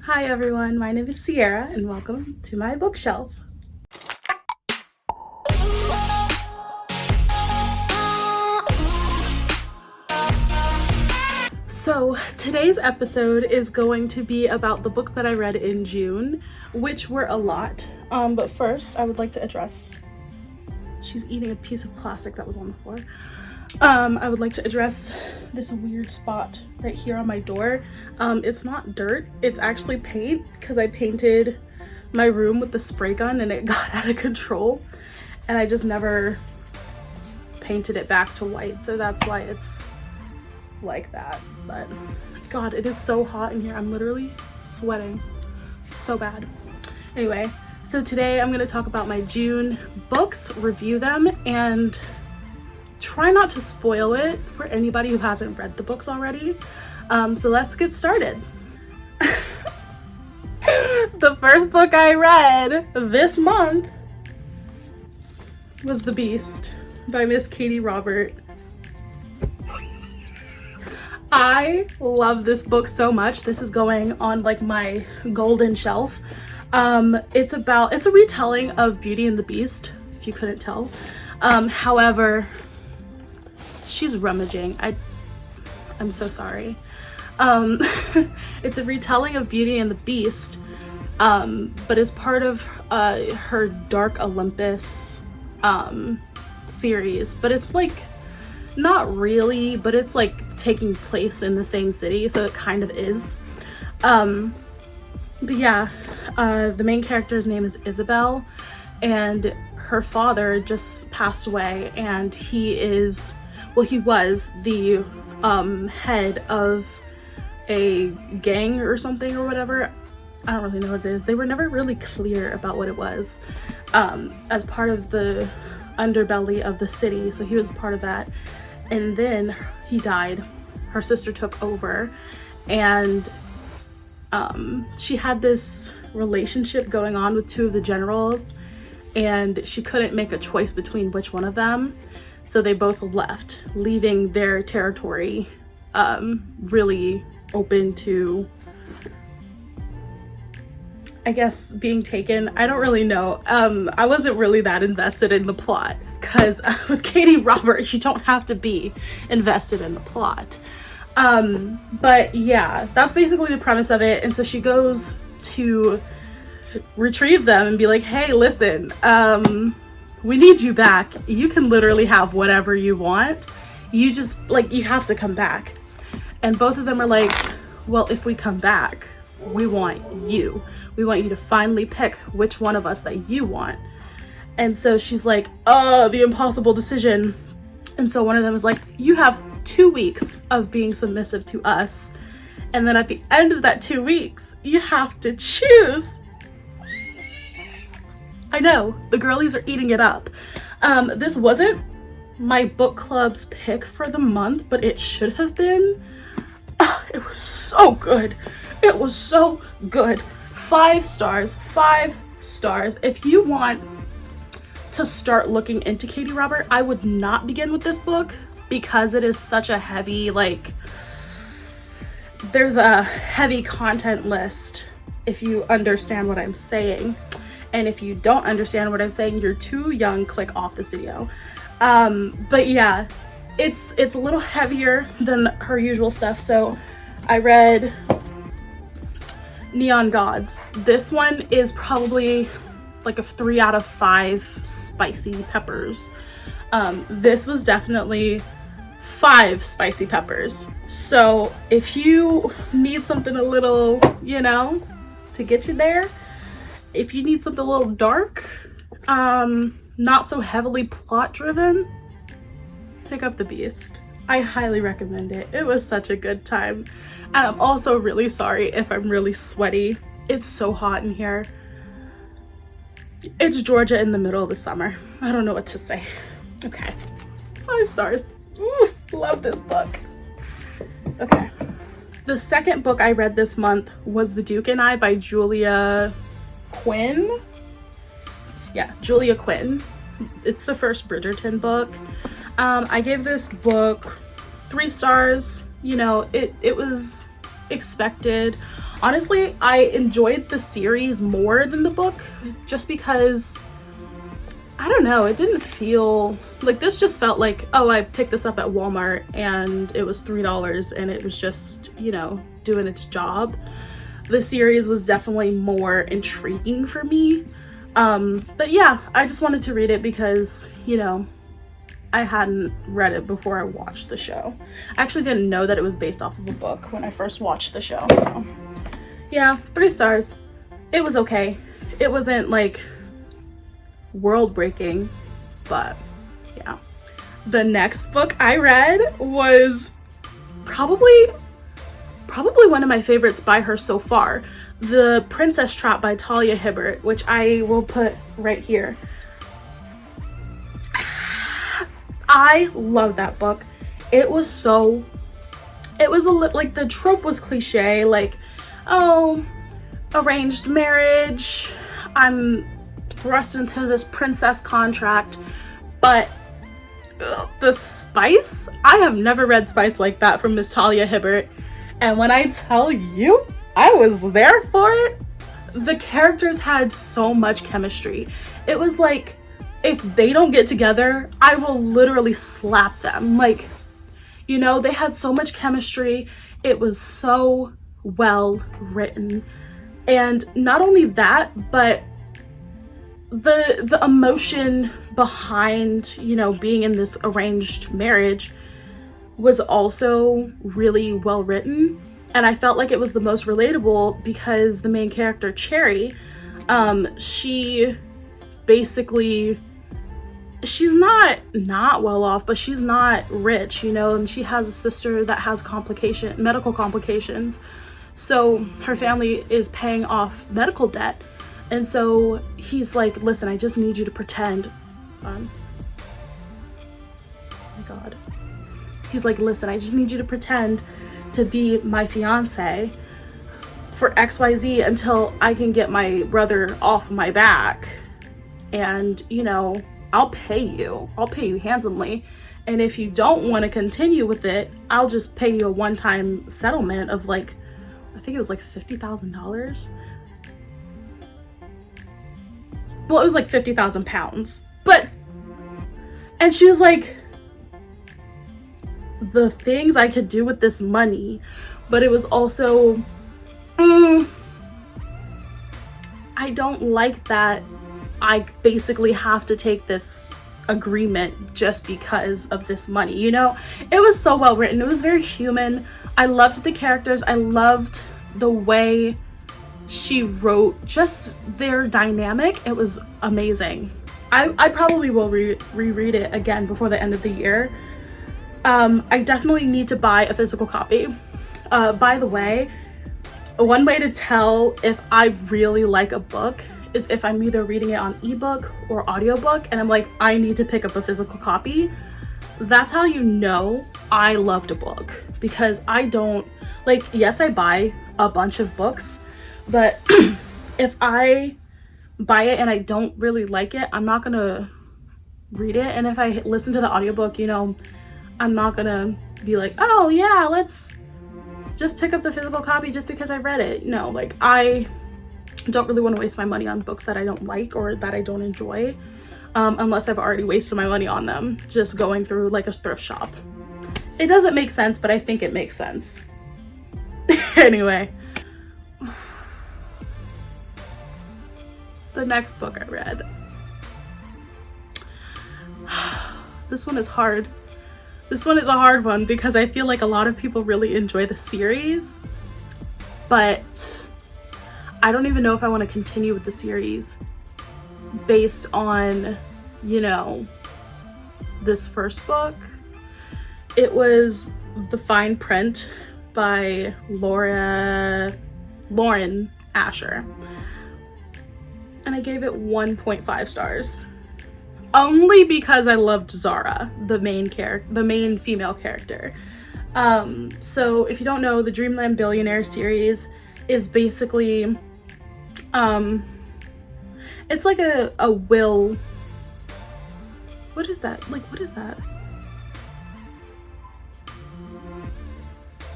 Hi everyone, my name is Sierra and welcome to my bookshelf. So today's episode is going to be about the books that I read in June, which were a lot. But first I would like to address, she's eating a piece of plastic that was on the floor. I would like to address this weird spot right here on my door. It's not dirt, it's actually paint, because I painted my room with the spray gun and it got out of control and I just never painted it back to white, so that's why it's like that. But god, it is so hot in here. I'm literally sweating so bad. Anyway, so today I'm going to talk about my June books, review them, and try not to spoil it for anybody who hasn't read the books already. So let's get started. The first book I read this month was The Beast by Miss Katee Robert. I love this book so much. This is going on like my golden shelf. It's a retelling of Beauty and the Beast, if you couldn't tell. However, she's rummaging. I'm so sorry. It's a retelling of Beauty and the Beast, but it's part of her Dark Olympus series. But it's like not really, but it's like taking place in the same city, so it kind of is. But yeah, the main character's name is Isabel, and her father just passed away, and he was the head of a gang or something or whatever. I don't really know what it is. They were never really clear about what it was, as part of the underbelly of the city, so he was part of that. And then he died. Her sister took over, and she had this relationship going on with two of the generals, and she couldn't make a choice between which one of them. So they both left, leaving their territory really open to, I guess, being taken. I don't really know. I wasn't really that invested in the plot, because with Katee Robert, you don't have to be invested in the plot. But yeah, that's basically the premise of it. And so she goes to retrieve them and be like, hey, listen, we need you back. You can literally have whatever you want. You just, like, you have to come back. And both of them are like, well, if we come back, we want you. We want you to finally pick which one of us that you want. And so she's like, oh, the impossible decision. And so one of them is like, you have 2 weeks of being submissive to us. And then at the end of that 2 weeks, you have to choose. I know, the girlies are eating it up. This wasn't my book club's pick for the month, but it should have been. It was so good. It was so good. 5 stars, 5 stars. If you want to start looking into Katee Robert, I would not begin with this book, because it is such a heavy, like, there's a heavy content list, if you understand what I'm saying. And if you don't understand what I'm saying, you're too young, click off this video. But yeah, it's a little heavier than her usual stuff. So I read Neon Gods. This one is probably like a 3 out of 5 spicy peppers. This was definitely 5 spicy peppers. So if you need something a little, you know, to get you there, if you need something a little dark, not so heavily plot driven, pick up The Beast. I highly recommend it. It was such a good time. And I'm also really sorry if I'm really sweaty. It's so hot in here. It's Georgia in the middle of the summer. I don't know what to say. Okay, 5 stars. Ooh, love this book. Okay, the second book I read this month was The Duke and I by Julia Quinn. Yeah, Julia Quinn. It's the first Bridgerton book. I gave this book 3 stars. You know, it was expected. Honestly, I enjoyed the series more than the book just because, I don't know, it didn't feel like, this just felt like, oh, I picked this up at Walmart and it was $3 and it was just, you know, doing its job. The series was definitely more intriguing for me. But yeah, I just wanted to read it because, you know, I hadn't read it before I watched the show. I actually didn't know that it was based off of a book when I first watched the show. So yeah, 3 stars. It was okay. It wasn't like world breaking, but yeah. The next book I read was probably one of my favorites by her so far. The Princess Trap by Talia Hibbert, which I will put right here. I love that book. It was like, the trope was cliche, like, oh, arranged marriage, I'm thrust into this princess contract, but the spice, I have never read spice like that from Miss Talia Hibbert, and when I tell you, I was there for it. The characters had so much chemistry. It was like, if they don't get together, I will literally slap them. Like, you know, they had so much chemistry. It was so well written. And not only that, but the emotion behind, you know, being in this arranged marriage was also really well written. And I felt like it was the most relatable because the main character, Cherry, she basically, she's not well off, but she's not rich, you know, and she has a sister that has medical complications. So her family is paying off medical debt. And so he's like, listen, I just need you to pretend. Oh my God. He's like, listen, I just need you to pretend to be my fiance for XYZ until I can get my brother off my back. And, you know, I'll pay you handsomely. And if you don't want to continue with it, I'll just pay you a one-time settlement of like, I think it was like $50,000. Well, it was like 50,000 pounds. But, and she was like, the things I could do with this money, but it was also, I don't like that I basically have to take this agreement just because of this money, you know? It was so well written. It was very human. I loved the characters. I loved the way she wrote just their dynamic. It was amazing. I probably will reread it again before the end of the year. I definitely need to buy a physical copy. By the way, one way to tell if I really like a book is if I'm either reading it on ebook or audiobook and I'm like, I need to pick up a physical copy. That's how you know I loved a book, because I don't, like, yes, I buy a bunch of books, but if I buy it and I don't really like it, I'm not gonna read it. And if I listen to the audiobook, you know, I'm not gonna be like, oh yeah, let's just pick up the physical copy just because I read it. No, like, I don't really want to waste my money on books that I don't like or that I don't enjoy, unless I've already wasted my money on them just going through like a thrift shop. It doesn't make sense, but I think it makes sense. Anyway, the next book I read. This one is hard. This one is a hard one because I feel like a lot of people really enjoy the series, but I don't even know if I want to continue with the series based on, you know, this first book. It was The Fine Print by Lauren Asher. And I gave it 1.5 stars. Only because I loved Zara, the main female character. So if you don't know, the Dreamland Billionaire series is basically, it's like a will. What is that? Like, what is that?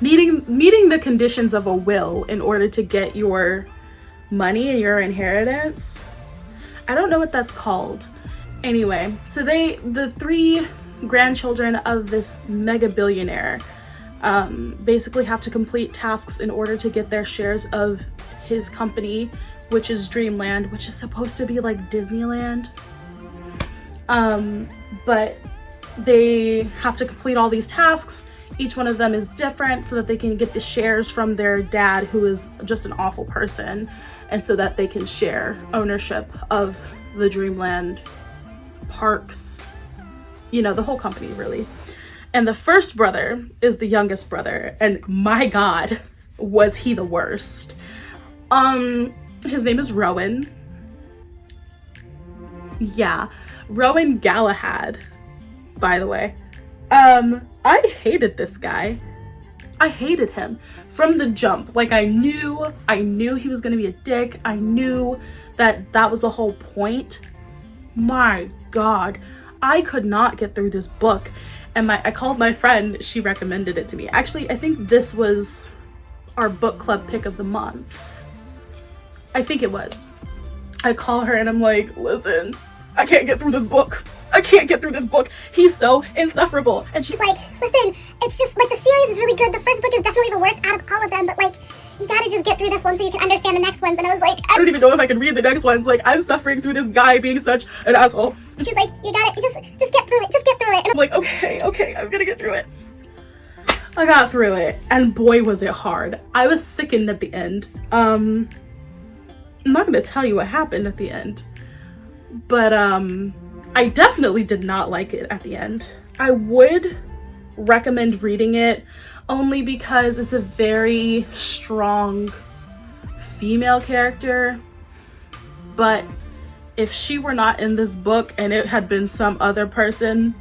meeting the conditions of a will in order to get your money and your inheritance. I don't know what that's called. Anyway, so the three grandchildren of this mega billionaire basically have to complete tasks in order to get their shares of his company, which is Dreamland, which is supposed to be like Disneyland. But they have to complete all these tasks. Each one of them is different so that they can get the shares from their dad, who is just an awful person, and so that they can share ownership of the Dreamland parks, you know, the whole company really. And the first brother is the youngest brother, and my God, was he the worst. His name is Rowan. Yeah, Rowan Galahad, by the way. I hated this guy. I hated him from the jump. Like, I knew he was gonna be a dick. I knew that was the whole point. My God, I could not get through this book. And I called my friend, she recommended it to me. Actually, I think this was our book club pick of the month. I think it was. I call her and I'm like, listen, I can't get through this book. I can't get through this book. He's so insufferable. And she's like, listen, it's just like the series is really good. The first book is definitely the worst out of all of them, but like, you gotta just get through this one so you can understand the next ones. And I was like, I don't even know if I can read the next ones. Like, I'm suffering through this guy being such an asshole. And she's like, you gotta, just get through it. Just get through it. And I'm like, okay, I'm gonna get through it. I got through it, and boy was it hard. I was sickened at the end. I'm not gonna tell you what happened at the end, but I definitely did not like it at the end. I would recommend reading it only because it's a very strong female character, but if she were not in this book and it had been some other person,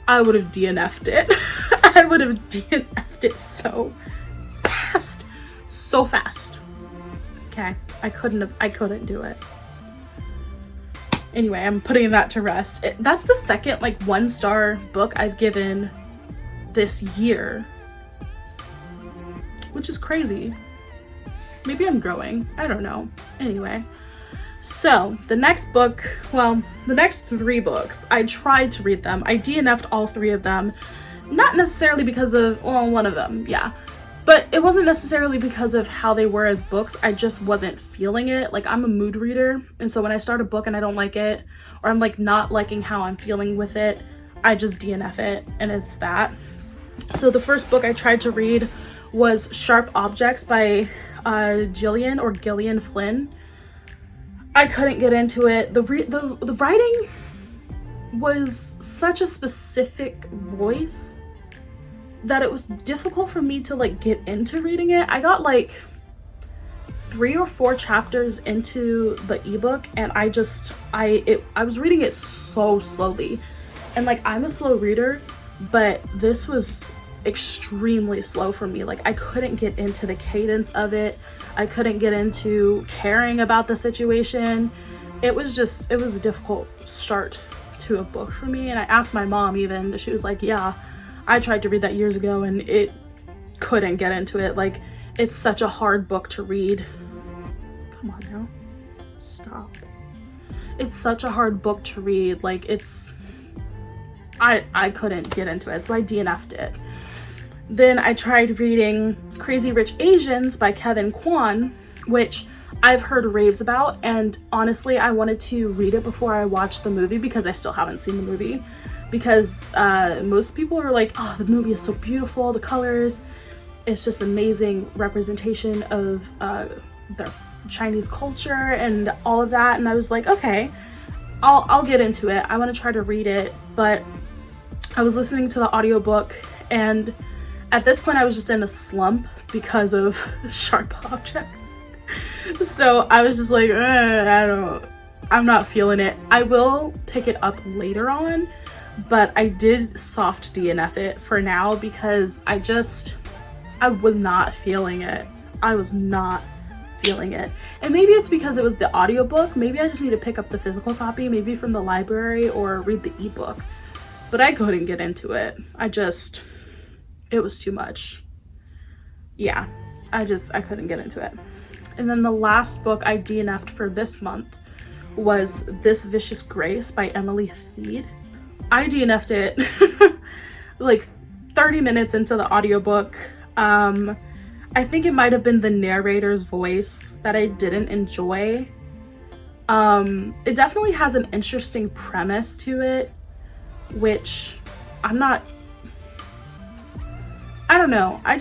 I would have DNF'd it. I would have DNF'd it so fast. Okay, I couldn't do it. Anyway, I'm putting that to rest. That's the second like 1-star book I've given this year, which is crazy. Maybe I'm growing, I don't know. Anyway, so the next book, well, the next 3 books, I tried to read them. I DNF'd all 3 of them, not necessarily because of, well, one of them, yeah, but it wasn't necessarily because of how they were as books. I just wasn't feeling it. Like, I'm a mood reader, and so when I start a book and I don't like it, or I'm like not liking how I'm feeling with it, I just DNF it, and it's that. So the first book I tried to read was Sharp Objects by Gillian Flynn. I couldn't get into it. The writing was such a specific voice that it was difficult for me to like get into reading it. I got like 3 or 4 chapters into the ebook, and I was reading it so slowly, and like, I'm a slow reader, but this was extremely slow for me. Like, I couldn't get into the cadence of it. I couldn't get into caring about the situation. It was a difficult start to a book for me. And I asked my mom, even, she was like, yeah, I tried to read that years ago and it couldn't get into it. Like, it's such a hard book to read. Come on now, stop. It's such a hard book to read. Like, I couldn't get into it, so I DNF'd it. Then I tried reading Crazy Rich Asians by Kevin Kwan, which I've heard raves about, and honestly, I wanted to read it before I watched the movie because I still haven't seen the movie. Because most people are like, oh, the movie is so beautiful, the colors, it's just amazing representation of their Chinese culture and all of that. And I was like, okay, I'll get into it. I want to try to read it, but I was listening to the audiobook, and at this point I was just in a slump because of Sharp Objects. So I was just like, I'm not feeling it. I will pick it up later on, but I did soft DNF it for now because I was not feeling it. I was not feeling it. And maybe it's because it was the audiobook. Maybe I just need to pick up the physical copy, maybe from the library, or read the ebook. But I couldn't get into it. It was too much. yeah, I couldn't get into it. And then the last book I DNF'd for this month was This Vicious Grace by Emily Thied. I DNF'd it like 30 minutes into the audiobook. I think it might have been the narrator's voice that I didn't enjoy. It definitely has an interesting premise to it, which I don't know. I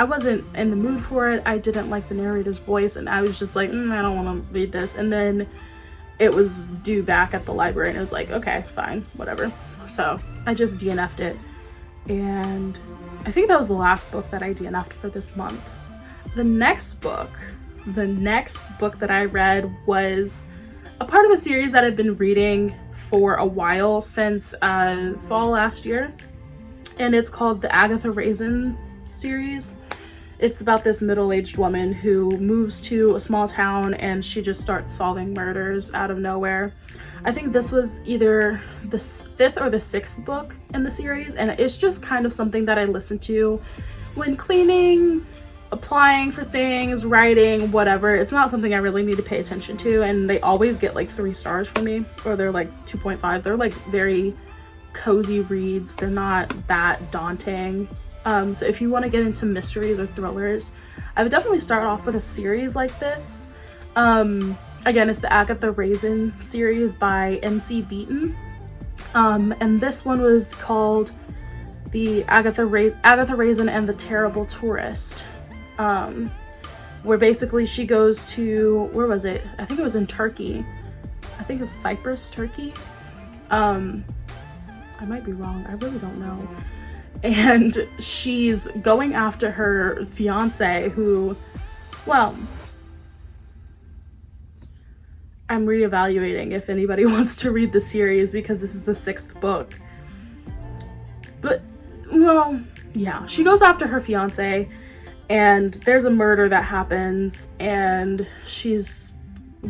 wasn't in the mood for it. I didn't like the narrator's voice, and I was just like, I don't want to read this. And then it was due back at the library, and it was like, okay, fine, whatever. So I just DNF'd it. And I think that was the last book that I DNF'd for this month. The next book that I read was a part of a series that I've been reading for a while, since fall last year. And it's called the Agatha Raisin series. It's about this middle-aged woman who moves to a small town and she just starts solving murders out of nowhere. I think this was either the 5th or the 6th book in the series, and it's just kind of something that I listen to when cleaning, applying for things, writing, whatever. It's not something I really need to pay attention to, and they always get like 3 stars from me, or they're like 2.5. They're like very cozy reads. They're not that daunting. So if you want to get into mysteries or thrillers, I would definitely start off with a series like this. Again, it's the Agatha Raisin series by MC Beaton. And this one was called the Agatha Raisin and the Terrible Tourist. Where basically she goes to, where was it? I think it was in Turkey. I think it's Cyprus, Turkey. I might be wrong. I really don't know. And she's going after her fiance who, well, I'm reevaluating if anybody wants to read the series because this is the 6th book. But, well, yeah, she goes after her fiance and there's a murder that happens and she's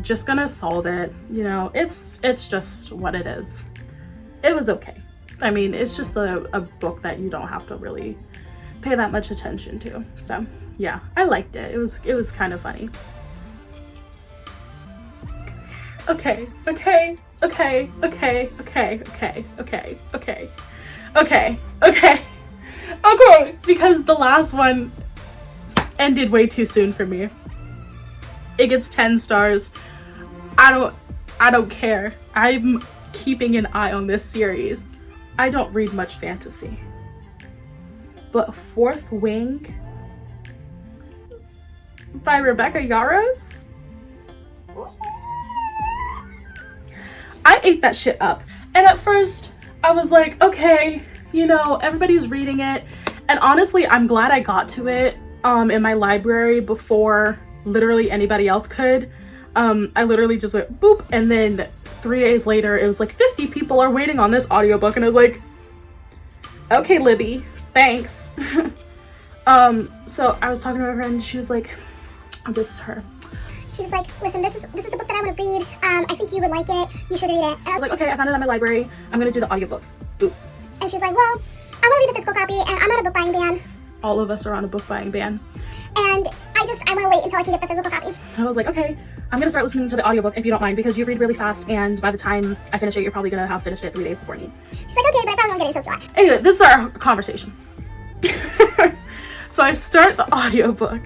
just gonna solve it. You know, it's just what it is. It was okay. I mean, it's just a book that you don't have to really pay that much attention to. So yeah, I liked it. It was kind of funny. Okay, because the last one ended way too soon for me. It gets 10 stars. I don't care. I'm keeping an eye on this series. I don't read much fantasy. But Fourth Wing by Rebecca Yarros? I ate that shit up. And at first, I was like, okay, you know, everybody's reading it. And honestly, I'm glad I got to it in my library before literally anybody else could. I literally just went boop, and then 3 days later, it was like 50 people are waiting on this audiobook, and I was like, okay, Libby, thanks. So I was talking to my friend, and she was like, oh, this is her. She was like, listen, this is the book that I want to read. I think you would like it. You should read it. And I was like, okay, I found it at my library. I'm gonna do the audiobook. Boop. And she's like, well, I want to read the physical copy, and I'm on a book buying ban. All of us are on a book buying ban. And I want to wait until I can get the physical copy. I was like, okay, I'm gonna start listening to the audiobook if you don't mind, because you read really fast, and by the time I finish it, you're probably gonna have finished it 3 days before me. She's like, okay, but I probably won't get it until July. Anyway, this is our conversation. So I start the audiobook,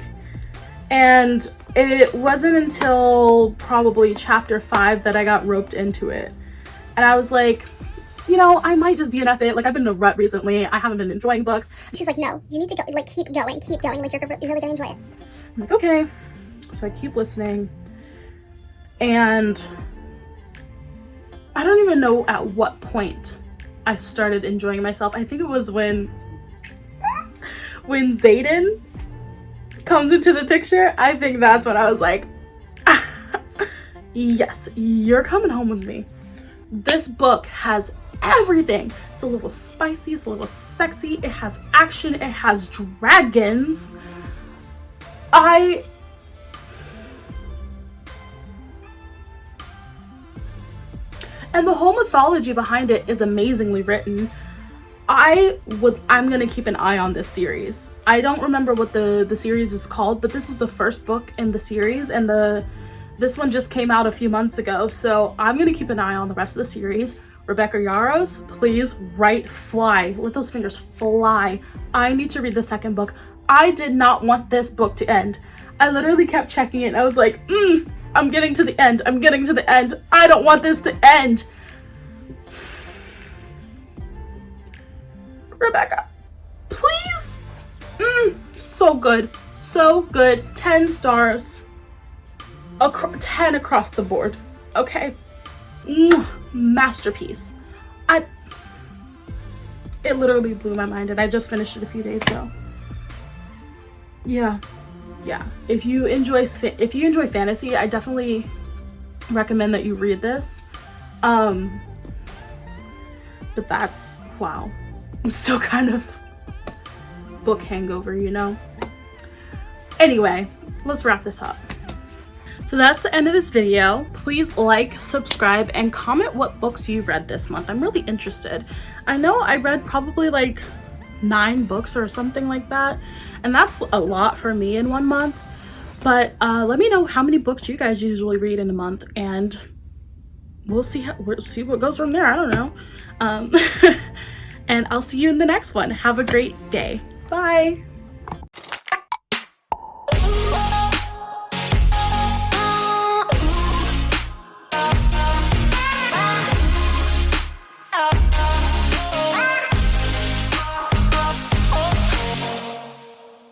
and it wasn't until probably chapter 5 that I got roped into it. And I was like, you know, I might just DNF it. Like, I've been in a rut recently. I haven't been enjoying books. She's like, no, you need to go, like, keep going. Like, you're really gonna enjoy it. I'm like, okay. So I keep listening. And I don't even know at what point I started enjoying myself. I think it was when Xaden comes into the picture. I think that's when I was like, yes, you're coming home with me. This book has everything. It's a little spicy, it's a little sexy, it has action, it has dragons. And the whole mythology behind it is amazingly written. I'm gonna keep an eye on this series. I don't remember what the series is called, but this is the first book in the series, and this one just came out a few months ago, so I'm gonna keep an eye on the rest of the series. Rebecca Yarros, please write fly. Let those fingers fly. I need to read the second book. I did not want this book to end. I literally kept checking it and I was like, I'm getting to the end. I'm getting to the end. I don't want this to end. Rebecca, please. So good. So good. 10 stars. 10 across the board. Okay. Masterpiece. It literally blew my mind, and I just finished it a few days ago. Yeah. If you enjoy fantasy, I definitely recommend that you read this. But that's, wow. I'm still kind of book hangover, you know? Anyway, let's wrap this up. So that's the end of this video. Please like, subscribe, and comment what books you read this month. I'm really interested. I know I read probably like 9 books or something like that, and that's a lot for me in 1 month. But let me know how many books you guys usually read in a month, and we'll see what goes from there. I don't know. And I'll see you in the next one. Have a great day. Bye.